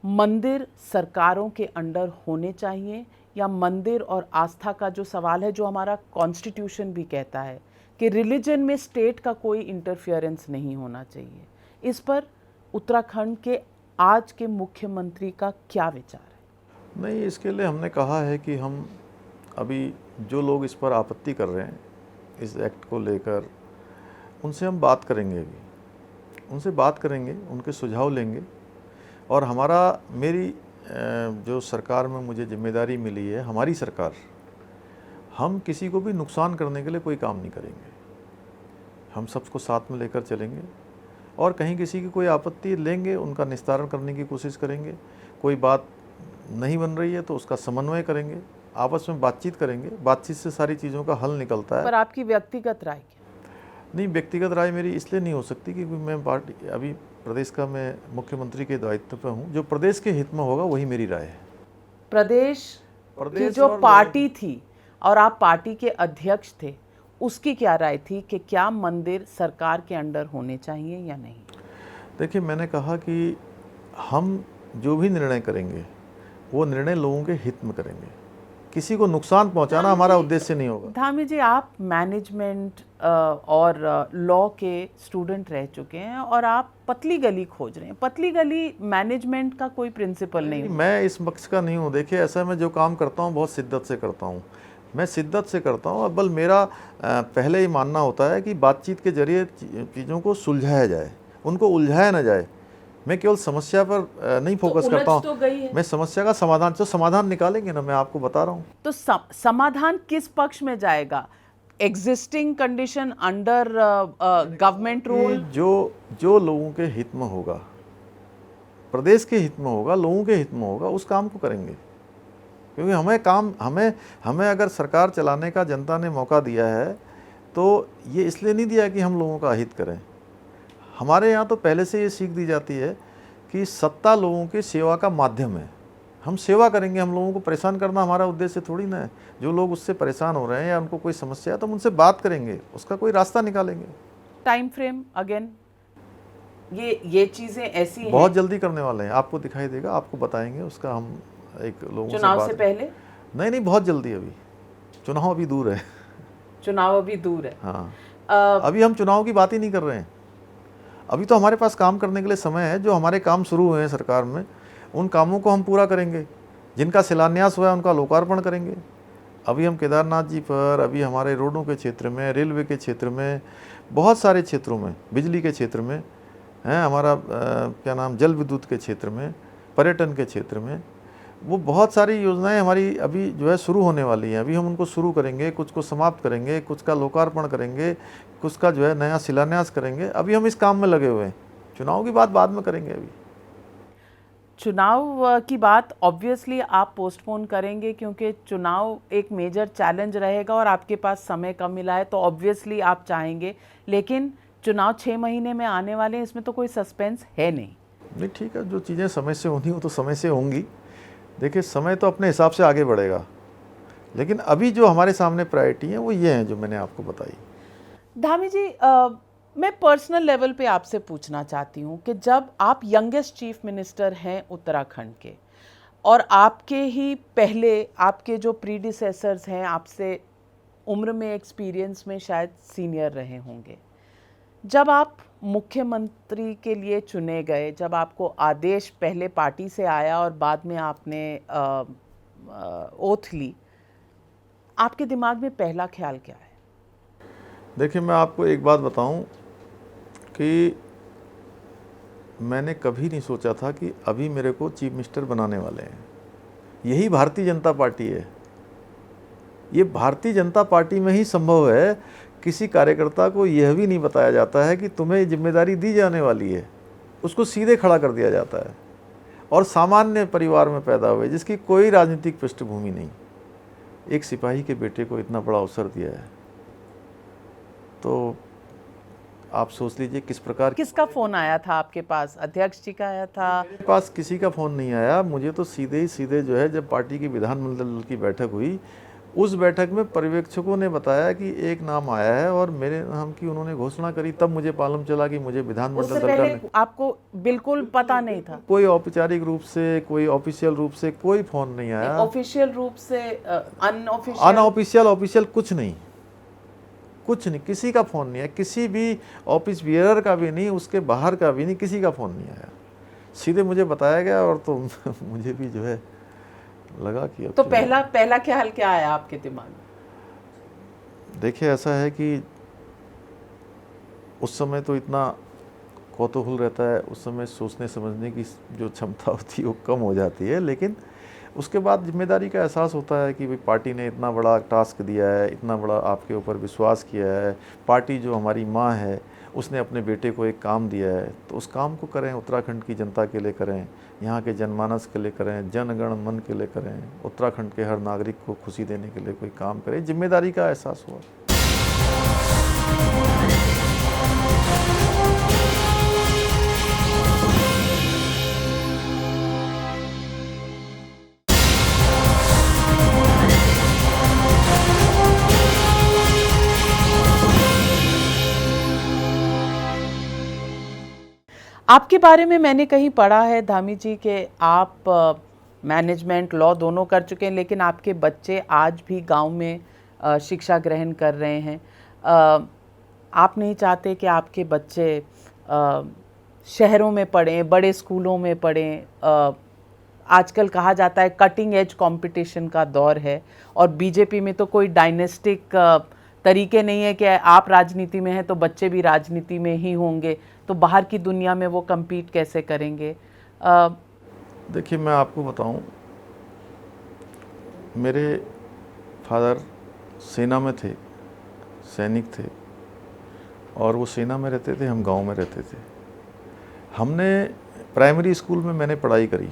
मंदिर सरकारों के अंडर होने चाहिए, या मंदिर और आस्था का जो सवाल है, जो हमारा कॉन्स्टिट्यूशन भी कहता है कि रिलीजन में स्टेट का कोई इंटरफेरेंस नहीं होना चाहिए, इस पर उत्तराखंड के आज के मुख्यमंत्री का क्या विचार है? नहीं, इसके लिए हमने कहा है कि हम अभी जो लोग इस पर आपत्ति कर रहे हैं इस एक्ट को लेकर, उनसे हम बात करेंगे, अभी उनसे बात करेंगे, उनके सुझाव लेंगे। और मेरी जो सरकार में मुझे जिम्मेदारी मिली है, हमारी सरकार, हम किसी को भी नुकसान करने के लिए कोई काम नहीं करेंगे, हम सबको साथ में लेकर चलेंगे और कहीं किसी की कोई आपत्ति लेंगे, उनका निस्तारण करने की कोशिश करेंगे। कोई बात नहीं बन रही है तो उसका समन्वय करेंगे, आपस में बातचीत करेंगे, बातचीत से सारी चीज़ों का हल निकलता है। पर आपकी व्यक्तिगत राय क्या? नहीं, व्यक्तिगत राय मेरी इसलिए नहीं हो सकती क्योंकि मैं पार्टी, अभी प्रदेश का मैं मुख्यमंत्री के दायित्व पर हूँ, जो प्रदेश के हित में होगा वही मेरी राय है। प्रदेश की जो पार्टी थी और आप पार्टी के अध्यक्ष थे, उसकी क्या राय थी कि क्या मंदिर सरकार के अंडर होने चाहिए या नहीं? देखिए, मैंने कहा कि हम जो भी निर्णय करेंगे वो निर्णय लोगों के हित में करेंगे, किसी को नुकसान पहुंचाना हमारा उद्देश्य नहीं होगा। धामी जी, आप मैनेजमेंट और लॉ के स्टूडेंट रह चुके हैं और आप पतली गली खोज रहे हैं। पतली गली मैनेजमेंट का कोई प्रिंसिपल नहीं। मैं इस पक्ष का नहीं हूँ। देखिए, ऐसा मैं जो काम करता हूँ बहुत शिद्दत से करता हूँ। मैं शिद्दत से करता हूँ। अव्वल मेरा पहले ही मानना होता है कि बातचीत के जरिए चीज़ों को सुलझाया जाए, उनको उलझाया ना जाए। मैं केवल समस्या पर नहीं फोकस करता हूँ, तो गई है। मैं समस्या का समाधान, तो समाधान निकालेंगे ना, मैं आपको बता रहा हूँ। तो समाधान किस पक्ष में जाएगा? Existing condition under government rule, जो लोगों के हित में होगा, प्रदेश के हित में होगा, लोगों के हित में होगा, उस काम को करेंगे। क्योंकि हमें अगर सरकार चलाने का जनता ने मौका दिया है तो ये इसलिए नहीं दिया कि हम लोगों का हित करें। हमारे यहाँ तो पहले से ये सीख दी जाती है कि सत्ता लोगों की सेवा का माध्यम है। हम सेवा करेंगे, हम लोगों को परेशान करना हमारा उद्देश्य थोड़ी ना है। जो लोग उससे परेशान हो रहे हैं या उनको कोई समस्या है तो हम उनसे बात करेंगे, उसका कोई रास्ता निकालेंगे। टाइम फ्रेम अगेन, ये चीजें ऐसी बहुत हैं। जल्दी करने वाले हैं, आपको दिखाई देगा, आपको बताएंगे उसका। हम एक लोगों से चुनाव बात, से पहले? नहीं, बहुत जल्दी। अभी चुनाव अभी दूर है। चुनाव अभी दूर है। हाँ, अभी हम चुनाव की बात ही नहीं कर रहे हैं। अभी तो हमारे पास काम करने के लिए समय है। जो हमारे काम शुरू हुए हैं सरकार में, उन कामों को हम पूरा करेंगे। जिनका शिलान्यास हुआ है उनका लोकार्पण करेंगे। अभी हम केदारनाथ जी पर, अभी हमारे रोडों के क्षेत्र में, रेलवे के क्षेत्र में, बहुत सारे क्षेत्रों में, बिजली के क्षेत्र में हैं, हमारा क्या नाम, जल विद्युत के क्षेत्र में, पर्यटन के क्षेत्र में, वो बहुत सारी योजनाएं हमारी अभी जो है शुरू होने वाली हैं। अभी हम उनको शुरू करेंगे, कुछ को समाप्त करेंगे, कुछ का लोकार्पण करेंगे, कुछ का जो है नया शिलान्यास करेंगे। अभी हम इस काम में लगे हुए हैं। चुनाव की बात बाद में करेंगे। अभी चुनाव की बात ऑब्वियसली आप पोस्टपोन करेंगे क्योंकि चुनाव एक मेजर चैलेंज रहेगा और आपके पास समय कम मिला है, तो ऑब्वियसली आप चाहेंगे। लेकिन चुनाव 6 महीने में आने वाले हैं, इसमें तो कोई सस्पेंस है नहीं। ठीक है, जो चीज़ें समय से होनी हो तो समय से होंगी। देखिए, समय तो अपने हिसाब से आगे बढ़ेगा, लेकिन अभी जो हमारे सामने प्रायोरिटी है वो ये हैं जो मैंने आपको बताई। धामी जी, मैं पर्सनल लेवल पे आपसे पूछना चाहती हूँ कि जब आप यंगेस्ट चीफ मिनिस्टर हैं उत्तराखंड के, और आपके ही पहले आपके जो प्रीडिसेसर्स हैं आपसे उम्र में, एक्सपीरियंस में शायद सीनियर रहे होंगे, जब आप मुख्यमंत्री के लिए चुने गए, जब आपको आदेश पहले पार्टी से आया और बाद में आपने ओथ ली, आपके दिमाग में पहला ख्याल क्या है? देखिए, मैं आपको एक बात बताऊं कि मैंने कभी नहीं सोचा था कि अभी मेरे को चीफ मिनिस्टर बनाने वाले हैं। यही भारतीय जनता पार्टी है। ये भारतीय जनता पार्टी में ही संभव है। किसी कार्यकर्ता को यह भी नहीं बताया जाता है कि तुम्हें जिम्मेदारी दी जाने वाली है, उसको सीधे खड़ा कर दिया जाता है। और सामान्य परिवार में पैदा हुए, जिसकी कोई राजनीतिक पृष्ठभूमि नहीं, एक सिपाही के बेटे को इतना बड़ा अवसर दिया है, तो आप सोच लीजिए किस प्रकार। किसका फोन आया था आपके पास? अध्यक्ष जी का आया था? मेरे पास किसी का फ़ोन नहीं आया। मुझे तो सीधे जो है, जब पार्टी की विधानमंडल की बैठक हुई, उस बैठक में पर्यवेक्षकों ने बताया कि एक नाम आया है और मेरे नाम की उन्होंने घोषणा करी, तब मुझे मालूम चला कि मुझे विधानमंडल दल का। आपको बिल्कुल पता नहीं था? कोई औपचारिक रूप से, कोई ऑफिशियल रूप से कोई फोन नहीं आया। ऑफिशियल रूप से, अनऑफिशियल, ऑफिशियल कुछ नहीं, किसी का फ़ोन नहीं है। किसी भी ऑफिस बियरर का भी नहीं, उसके बाहर का भी नहीं, किसी का फ़ोन नहीं आया। सीधे मुझे बताया गया और तो मुझे भी जो है लगा कि तो पहला ख्याल क्या आया आपके दिमाग में? देखिए, ऐसा है कि उस समय तो इतना कौतूहल रहता है, उस समय सोचने समझने की जो क्षमता होती है वो कम हो जाती है। लेकिन उसके बाद जिम्मेदारी का एहसास होता है कि भाई पार्टी ने इतना बड़ा टास्क दिया है, इतना बड़ा आपके ऊपर विश्वास किया है। पार्टी जो हमारी माँ है, उसने अपने बेटे को एक काम दिया है, तो उस काम को करें, उत्तराखंड की जनता के लिए करें, यहाँ के जनमानस के लिए करें, जनगण मन के लिए करें, उत्तराखंड के हर नागरिक को खुशी देने के लिए कोई काम करें। जिम्मेदारी का एहसास हुआ। आपके बारे में मैंने कहीं पढ़ा है धामी जी कि आप मैनेजमेंट, लॉ दोनों कर चुके हैं, लेकिन आपके बच्चे आज भी गांव में शिक्षा ग्रहण कर रहे हैं। आप नहीं चाहते कि आपके बच्चे शहरों में पढ़ें, बड़े स्कूलों में पढ़ें, आजकल कहा जाता है कटिंग एज कंपटीशन का दौर है, और बीजेपी में तो कोई डायनेस्टिक तरीके नहीं है कि आप राजनीति में हैं तो बच्चे भी राजनीति में ही होंगे, तो बाहर की दुनिया में वो compete कैसे करेंगे? देखिए, मैं आपको बताऊं, मेरे फादर सेना में थे, सैनिक थे, और वो सेना में रहते थे, हम गांव में रहते थे। हमने प्राइमरी स्कूल में मैंने पढ़ाई करी,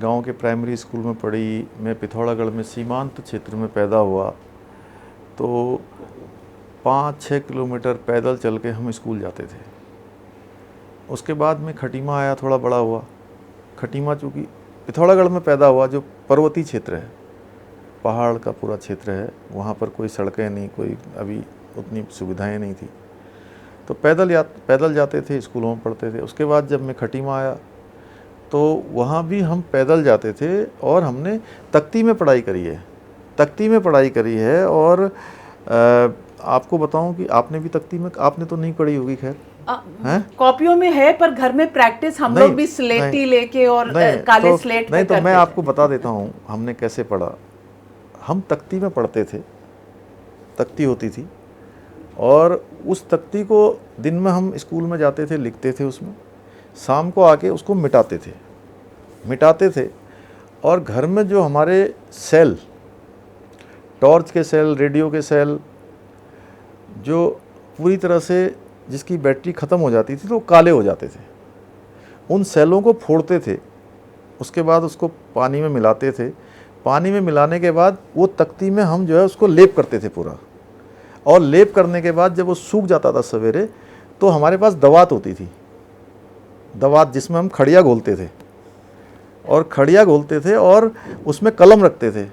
गांव के प्राइमरी स्कूल में पढ़ी। मैं पिथौरागढ़ में सीमांत क्षेत्र में पैदा हुआ, तो 5-6 किलोमीटर पैदल चल के हम स्कूल जाते थे। उसके बाद में खटीमा आया, थोड़ा बड़ा हुआ। खटीमा चूँकि पिथौरागढ़ में पैदा हुआ, जो पर्वतीय क्षेत्र है, पहाड़ का पूरा क्षेत्र है, वहाँ पर कोई सड़कें नहीं, कोई अभी उतनी सुविधाएं नहीं थी, तो पैदल जाते थे, स्कूलों में पढ़ते थे। उसके बाद जब मैं खटीमा आया तो वहाँ भी हम पैदल जाते थे, और हमने तख्ती में पढ़ाई करी है, तख्ती में पढ़ाई करी है। और आपको बताऊं कि आपने भी तख्ती में, आपने तो नहीं पढ़ी होगी खैर, हैं? कॉपियों में है, पर घर में प्रैक्टिस हम लोग भी स्लेटी लेके और काले स्लेट पे नहीं, तो करते मैं थे। आपको बता देता हूँ हमने कैसे पढ़ा। हम तख्ती में पढ़ते थे, तख्ती होती थी, और उस तख्ती को दिन में हम स्कूल में जाते थे, लिखते थे उसमें, शाम को आके उसको मिटाते थे। और घर में जो हमारे सेल, टॉर्च के सेल, रेडियो के सेल, जो पूरी तरह से जिसकी बैटरी ख़त्म हो जाती थी तो वो काले हो जाते थे, उन सेलों को फोड़ते थे। उसके बाद उसको पानी में मिलाते थे। पानी में मिलाने के बाद वो तख्ती में हम जो है उसको लेप करते थे पूरा, और लेप करने के बाद जब वो सूख जाता था सवेरे, तो हमारे पास दवात होती थी, दवात जिसमें हम खड़िया घोलते थे, और खड़िया घोलते थे और उसमें कलम रखते थे।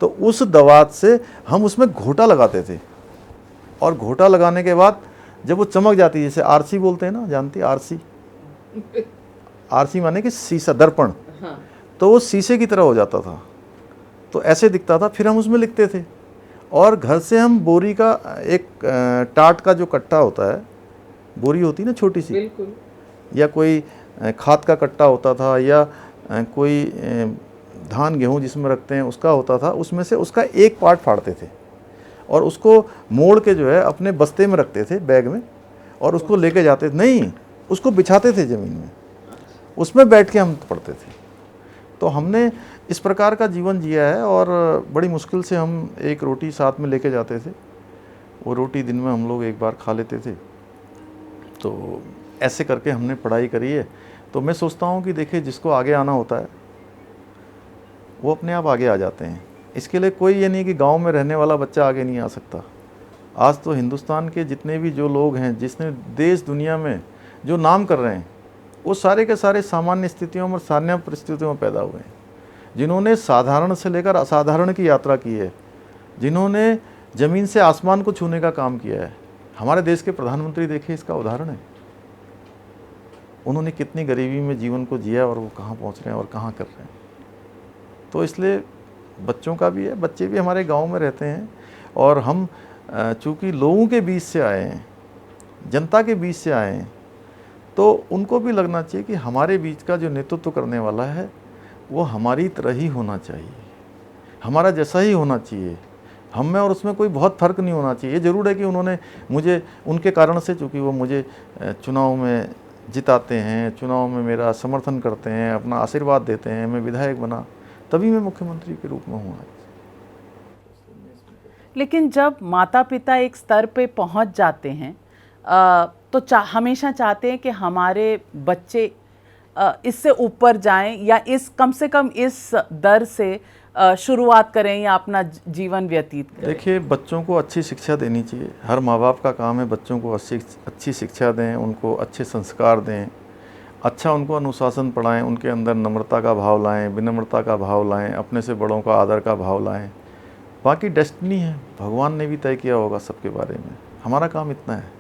तो उस दवात से हम उसमें घोटा लगाते थे, और घोटा लगाने के बाद जब वो चमक जाती, जैसे आरसी बोलते हैं ना, जानती आरसी? आरसी माने कि शीशा, दर्पण। हाँ। तो वो शीशे की तरह हो जाता था, तो ऐसे दिखता था। फिर हम उसमें लिखते थे, और घर से हम बोरी का एक टाट का जो कट्टा होता है, बोरी होती ना छोटी सी, बिल्कुल। या कोई खाद का कट्टा होता था, या कोई धान गेहूँ जिसमें रखते हैं उसका होता था, उसमें से उसका एक पार्ट फाड़ते थे, और उसको मोड़ के जो है अपने बस्ते में रखते थे, बैग में, और उसको लेके जाते थे। नहीं, उसको बिछाते थे ज़मीन में, उसमें बैठ के हम पढ़ते थे। तो हमने इस प्रकार का जीवन जिया है, और बड़ी मुश्किल से हम एक रोटी साथ में लेके जाते थे। वो रोटी दिन में हम लोग एक बार खा लेते थे। तो ऐसे करके हमने पढ़ाई करी है। तो मैं सोचता हूँ कि देखिए, जिसको आगे आना होता है वो अपने आप आगे आ जाते हैं। इसके लिए कोई ये नहीं कि गांव में रहने वाला बच्चा आगे नहीं आ सकता। आज तो हिंदुस्तान के जितने भी जो लोग हैं, जिसने देश दुनिया में जो नाम कर रहे हैं, वो सारे के सारे सामान्य स्थितियों में, सामान्य परिस्थितियों में पैदा हुए हैं, जिन्होंने साधारण से लेकर असाधारण की यात्रा की है, जिन्होंने ज़मीन से आसमान को छूने का काम किया है। हमारे देश के प्रधानमंत्री देखिए, इसका उदाहरण है। उन्होंने कितनी गरीबी में जीवन को जिया, और वो कहाँ पहुँच रहे हैं और कहाँ कर रहे हैं। तो इसलिए बच्चों का भी है, बच्चे भी हमारे गांव में रहते हैं, और हम चूँकि लोगों के बीच से आए हैं, जनता के बीच से आए हैं, तो उनको भी लगना चाहिए कि हमारे बीच का जो नेतृत्व करने वाला है वो हमारी तरह ही होना चाहिए, हमारा जैसा ही होना चाहिए। हम में और उसमें कोई बहुत फ़र्क नहीं होना चाहिए। ये ज़रूर है कि उन्होंने मुझे उनके कारण से, चूँकि वो मुझे चुनाव में जिताते हैं, चुनाव में मेरा समर्थन करते हैं, अपना आशीर्वाद देते हैं, मैं विधायक बना, तभी मैं मुख्यमंत्री के रूप में हूँ आज। लेकिन जब माता पिता एक स्तर पे पहुंच जाते हैं, तो हमेशा चाहते हैं कि हमारे बच्चे इससे ऊपर जाएं, या कम से कम इस दर से शुरुआत करें या अपना जीवन व्यतीत करें। देखिए, बच्चों को अच्छी शिक्षा देनी चाहिए। हर माँ बाप का काम है बच्चों को अच्छी शिक्षा दें, उनको अच्छे संस्कार दें, अच्छा उनको अनुशासन पढ़ाएं, उनके अंदर नम्रता का भाव लाएं, विनम्रता का भाव लाएं, अपने से बड़ों का आदर का भाव लाएं। बाकी डेस्टिनी है, भगवान ने भी तय किया होगा सबके बारे में। हमारा काम इतना है,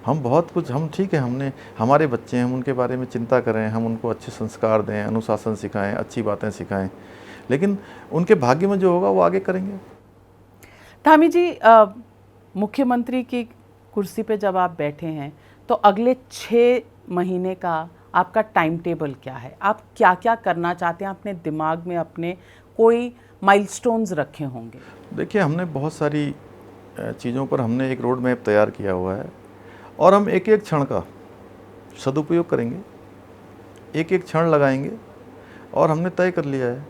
हम बहुत कुछ, हम ठीक है, हमने हमारे बच्चे हैं, हम उनके बारे में चिंता करें, हम उनको अच्छे संस्कार दें, अनुशासन सिखाएं, अच्छी बातें सिखाएं, लेकिन उनके भाग्य में जो होगा वो आगे करेंगे। धामी जी, मुख्यमंत्री की कुर्सी पे जब आप बैठे हैं, तो अगले 6 महीने का आपका टाइम टेबल क्या है, आप क्या क्या करना चाहते हैं, अपने दिमाग में अपने कोई माइलस्टोन्स रखे होंगे? देखिए, हमने बहुत सारी चीज़ों पर हमने एक रोड मैप तैयार किया हुआ है और हम एक एक क्षण का सदुपयोग करेंगे, एक एक क्षण लगाएंगे और हमने तय कर लिया है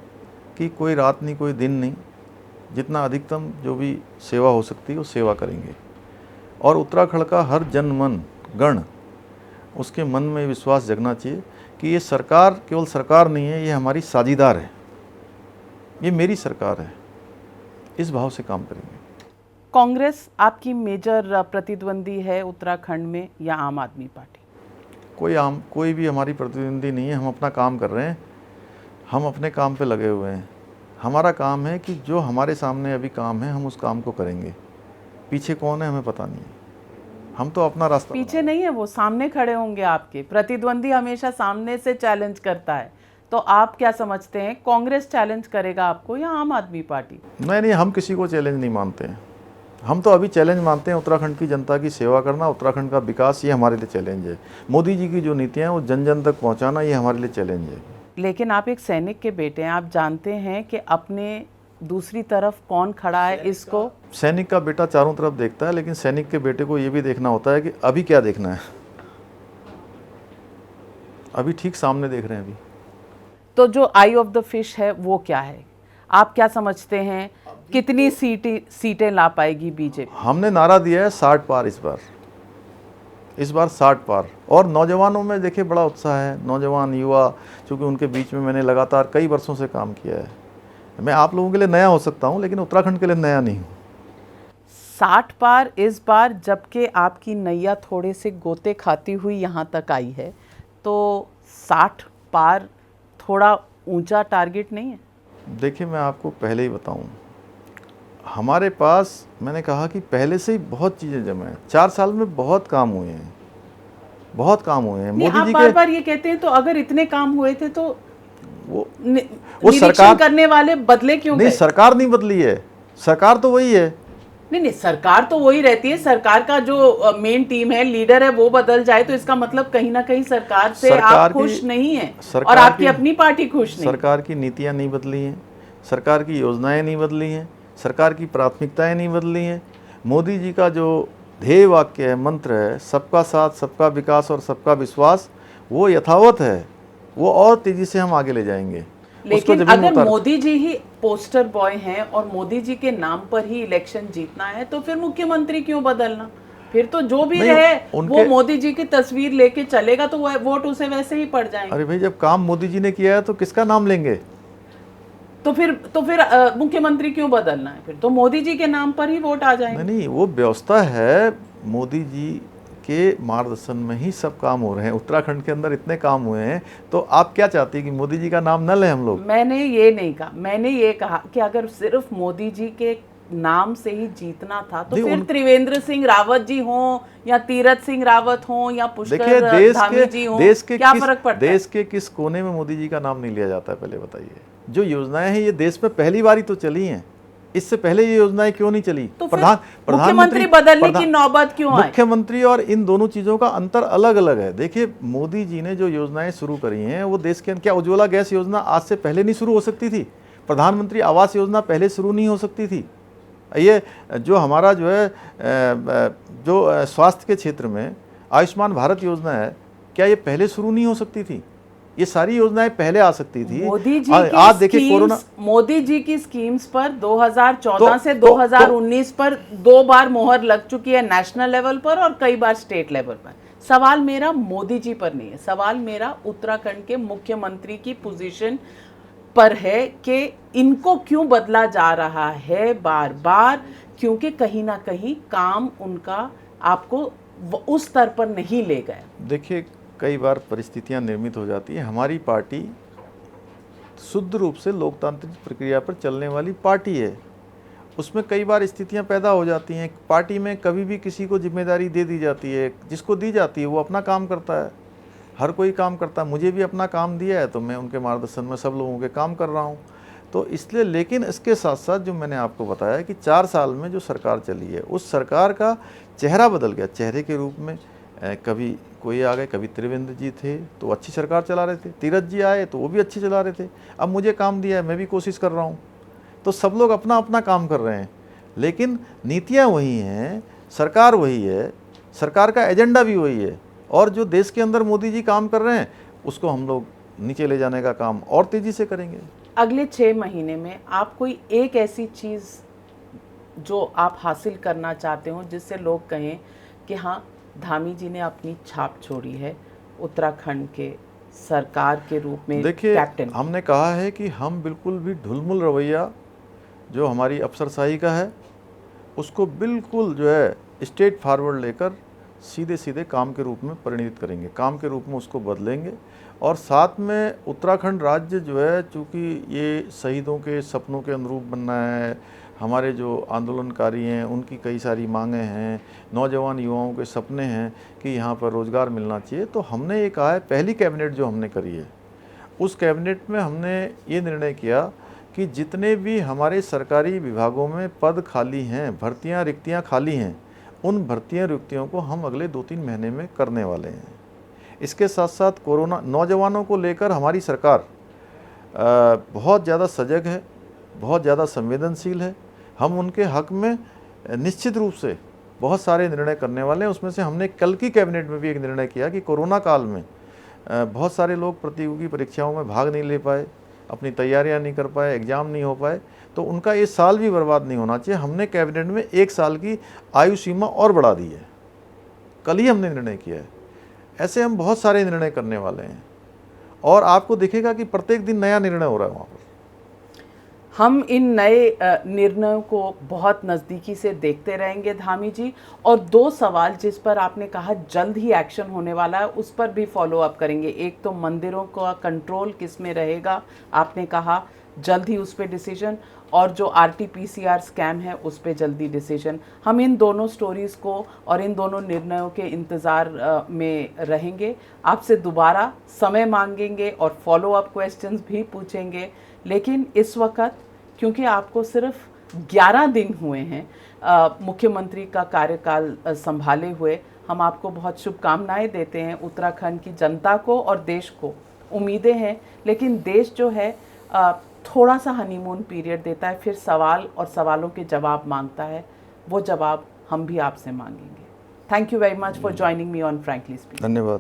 कि कोई रात नहीं, कोई दिन नहीं, जितना अधिकतम जो भी सेवा हो सकती है वो सेवा करेंगे। और उत्तराखंड का हर जन मन गण उसके मन में विश्वास जगना चाहिए कि ये सरकार केवल सरकार नहीं है, ये हमारी साझीदार है, ये मेरी सरकार है, इस भाव से काम करेंगे। कांग्रेस आपकी मेजर प्रतिद्वंदी है उत्तराखंड में या आम आदमी पार्टी? कोई भी हमारी प्रतिद्वंदी नहीं है। हम अपना काम कर रहे हैं, हम अपने काम पे लगे हुए हैं। हमारा काम है कि जो हमारे सामने अभी काम है हम उस काम को करेंगे। पीछे कौन है हमें पता नहीं है, हम तो अपना रास्ता। पीछे नहीं है, वो सामने खड़े होंगे। आपके प्रतिद्वंदी हमेशा सामने से चैलेंज करता है, तो आप क्या समझते हैं, कांग्रेस चैलेंज करेगा आपको या आम आदमी पार्टी? नहीं, हम किसी को चैलेंज नहीं मानते हैं। हम तो अभी चैलेंज मानते हैं उत्तराखंड की जनता की सेवा करना, उत्तराखंड का विकास, ये हमारे लिए चैलेंज है। मोदी जी की जो नीतियाँ हैं वो जन जन तक पहुँचाना, ये हमारे लिए चैलेंज है। लेकिन आप एक सैनिक के बेटे हैं, आप जानते हैं कि अपने दूसरी तरफ कौन खड़ा है। इसको सैनिक का बेटा चारों तरफ देखता है, लेकिन सैनिक के बेटे को ये भी देखना होता है कि अभी क्या देखना है। अभी ठीक सामने देख रहे हैं। अभी तो जो आई ऑफ द फिश है वो क्या है, आप क्या समझते हैं, कितनी सीटें ला पाएगी बीजेपी? हमने नारा दिया है 60 पार इस बार 60 पार। और नौजवानों में देखिए बड़ा उत्साह है, नौजवान युवा, चूँकि उनके बीच में मैंने लगातार कई वर्षों से काम किया है। मैं आप लोगों के लिए नया हो सकता हूँ, लेकिन उत्तराखंड के लिए नया नहीं हूँ। 60 पार इस बार, जबकि आपकी नैया थोड़े से गोते खाती हुई यहाँ तक आई है, तो 60 पार थोड़ा ऊंचा टारगेट नहीं है? देखिए, मैं आपको पहले ही बताऊं, हमारे पास, मैंने कहा कि पहले से ही बहुत चीज़ें जमा हैं। 4 साल में बहुत काम हुए हैं, बहुत काम हुए हैं। मोदी जी बार बार ये कहते हैं, तो अगर इतने काम हुए थे तो वो सरकार करने वाले बदले क्यों नहीं? गए? सरकार नहीं बदली है, सरकार तो वही है। नहीं, सरकार तो वही रहती है। सरकार का जो मेन टीम है, लीडर है, वो बदल जाए तो इसका मतलब कहीं ना कहीं सरकार से आप खुश नहीं है और आपकी अपनी पार्टी खुश नहीं। सरकार की नीतियां नहीं बदली हैं, सरकार की योजनाएं नहीं बदली हैं, सरकार की प्राथमिकताएं नहीं बदली हैं। मोदी जी का जो ध्येय वाक्य है, मंत्र है, सबका साथ, सबका विकास और सबका विश्वास, वो यथावत है। वो और तेजी से हम आगे ले जाएंगे। लेकिन अगर मोदी जी ही पोस्टर बॉय हैं और मोदी जी के नाम पर ही इलेक्शन जीतना है, तो फिर मुख्यमंत्री क्यों बदलना? फिर तो जो भी रहे वो मोदी जी की तस्वीर लेके चलेगा, तो वोट उसे वैसे ही पड़ जाएंगे। अरे भाई, जब काम मोदी जी ने किया है तो किसका नाम लेंगे? तो फिर मुख्यमंत्री क्यों बदलना है? फिर तो मोदी जी के नाम पर ही वोट आ जाएंगे। नहीं, वो व्यवस्था है। मोदी जी के मार्गदर्शन में ही सब काम हो रहे हैं। उत्तराखंड के अंदर इतने काम हुए हैं, तो आप क्या चाहती हैं कि मोदी जी का नाम न लें हम लोग? मैंने ये नहीं कहा, मैंने ये कहा कि अगर सिर्फ मोदी जी के नाम से ही जीतना था, तो फिर त्रिवेंद्र सिंह रावत जी हों या तीरथ सिंह रावत हों या पुष्कर धामी जी हों, क्या फर्क पड़ता है? देश के किस कोने में मोदी जी का नाम नहीं लिया जाता है, पहले बताइए। जो योजनाएं हैं ये देश में पहली बार ही तो चली हैं, इससे पहले ये योजनाएं क्यों नहीं चली? तो मुख्यमंत्री बदलने की नौबत क्यों आई? मुख्यमंत्री और इन दोनों चीजों का अंतर अलग अलग है। देखिए, मोदी जी ने जो योजनाएं शुरू करी हैं वो देश के, क्या उज्ज्वला गैस योजना आज से पहले नहीं शुरू हो सकती थी? प्रधानमंत्री आवास योजना पहले शुरू नहीं हो सकती थी? ये जो हमारा जो है जो स्वास्थ्य के क्षेत्र में आयुष्मान भारत योजना है, क्या ये पहले शुरू नहीं हो सकती थी? ये सारी योजनाएं पहले आ सकती थी। आज देखिए, कोरोना, मोदी जी की स्कीम्स पर 2014 से 2019 पर 2 बार मोहर लग चुकी है, नेशनल लेवल पर और कई बार स्टेट लेवल पर। सवाल मेरा मोदी जी पर नहीं है, सवाल मेरा उत्तराखंड के मुख्यमंत्री की पोजीशन पर है कि इनको क्यों बदला जा रहा है बार बार, क्योंकि कहीं ना कहीं काम उनका आपको उस स्तर पर नहीं ले गया। देखिए, कई बार परिस्थितियां निर्मित हो जाती हैं। हमारी पार्टी शुद्ध रूप से लोकतांत्रिक प्रक्रिया पर चलने वाली पार्टी है। उसमें कई बार स्थितियां पैदा हो जाती हैं। पार्टी में कभी भी किसी को जिम्मेदारी दे दी जाती है, जिसको दी जाती है वो अपना काम करता है, हर कोई काम करता है। मुझे भी अपना काम दिया है, तो मैं उनके मार्गदर्शन में सब लोगों के काम कर रहा हूँ। तो इसलिए, लेकिन इसके साथ साथ जो मैंने आपको बताया कि 4 साल में जो सरकार चली है, उस सरकार का चेहरा बदल गया। चेहरे के रूप में कभी कोई आ गए, कभी त्रिवेंद्र जी थे तो अच्छी सरकार चला रहे थे, तीरथ जी आए तो वो भी अच्छी चला रहे थे, अब मुझे काम दिया है मैं भी कोशिश कर रहा हूँ। तो सब लोग अपना अपना काम कर रहे हैं, लेकिन नीतियाँ वही हैं, सरकार वही है, सरकार का एजेंडा भी वही है, और जो देश के अंदर मोदी जी काम कर रहे हैं उसको हम लोग नीचे ले जाने का काम और तेज़ी से करेंगे। अगले 6 महीने में आप कोई एक ऐसी चीज़ जो आप हासिल करना चाहते हो जिससे लोग कहें कि हाँ, धामी जी ने अपनी छाप छोड़ी है उत्तराखंड के सरकार के रूप में देखिए, कैप्टन। हमने कहा है कि हम बिल्कुल भी ढुलमुल रवैया जो हमारी अफसरशाही का है उसको बिल्कुल जो है स्ट्रेट फॉरवर्ड लेकर सीधे सीधे काम के रूप में परिणित करेंगे, काम के रूप में उसको बदलेंगे। और साथ में उत्तराखंड राज्य जो है, चूँकि ये शहीदों के सपनों के अनुरूप बनना है, हमारे जो आंदोलनकारी हैं उनकी कई सारी मांगें हैं, नौजवान युवाओं के सपने हैं कि यहाँ पर रोज़गार मिलना चाहिए, तो हमने ये कहा है, पहली कैबिनेट जो हमने करी है उस कैबिनेट में हमने ये निर्णय किया कि जितने भी हमारे सरकारी विभागों में पद खाली हैं, भर्तियाँ रिक्तियाँ खाली हैं, उन भर्तियाँ रिक्तियों को हम अगले 2-3 महीने में करने वाले हैं। इसके साथ साथ कोरोना नौजवानों को लेकर हमारी सरकार बहुत ज़्यादा सजग है, बहुत ज़्यादा संवेदनशील है। हम उनके हक में निश्चित रूप से बहुत सारे निर्णय करने वाले हैं। उसमें से हमने कल की कैबिनेट में भी एक निर्णय किया कि कोरोना काल में बहुत सारे लोग प्रतियोगी परीक्षाओं में भाग नहीं ले पाए, अपनी तैयारियां नहीं कर पाए, एग्ज़ाम नहीं हो पाए, तो उनका ये साल भी बर्बाद नहीं होना चाहिए। हमने कैबिनेट में 1 साल की आयु सीमा और बढ़ा दी है, कल ही हमने निर्णय किया है। ऐसे हम बहुत सारे निर्णय करने वाले हैं और आपको दिखेगा कि प्रत्येक दिन नया निर्णय हो रहा है वहाँ पर। हम इन नए निर्णयों को बहुत नज़दीकी से देखते रहेंगे धामी जी। और 2 सवाल जिस पर आपने कहा जल्द ही एक्शन होने वाला है, उस पर भी फॉलो अप करेंगे। एक तो मंदिरों का कंट्रोल किस में रहेगा, आपने कहा जल्द ही उस पर डिसीजन, और जो RT-PCR स्कैम है उस पर जल्दी डिसीजन। हम इन दोनों स्टोरीज़ को और इन दोनों निर्णयों के इंतज़ार में रहेंगे। आपसे दोबारा समय मांगेंगे और फॉलो अप क्वेश्चंस भी पूछेंगे। लेकिन इस वक्त क्योंकि आपको सिर्फ 11 दिन हुए हैं मुख्यमंत्री का कार्यकाल संभाले हुए, हम आपको बहुत शुभकामनाएं देते हैं, उत्तराखंड की जनता को और देश को। उम्मीदें हैं, लेकिन देश जो है थोड़ा सा हनीमून पीरियड देता है, फिर सवाल और सवालों के जवाब मांगता है। वो जवाब हम भी आपसे मांगेंगे। Thank you very much for joining me on frankly speaking. धन्यवाद।